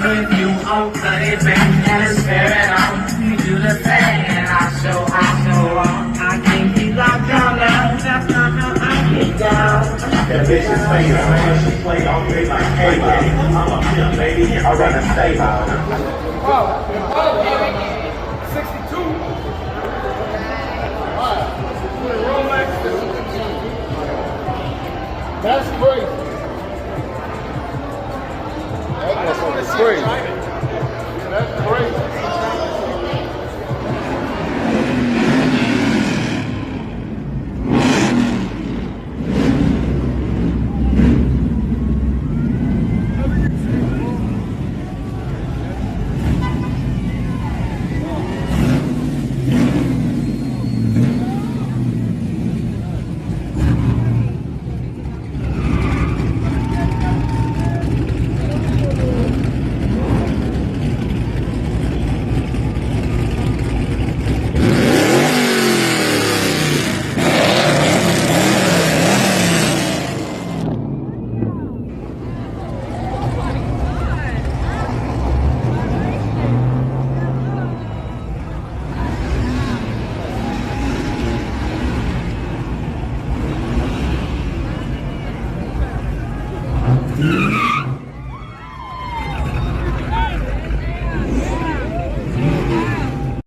with you, I'm bloody bang and a spirit on. You do the thing and I show I can't be locked down now. That's not how I get down. That bitch is famous, man. She play all day like, hey, baby, I'm a pimp, baby. I run a stay house. Oh, 62. Rolex. That's crazy. That's crazy.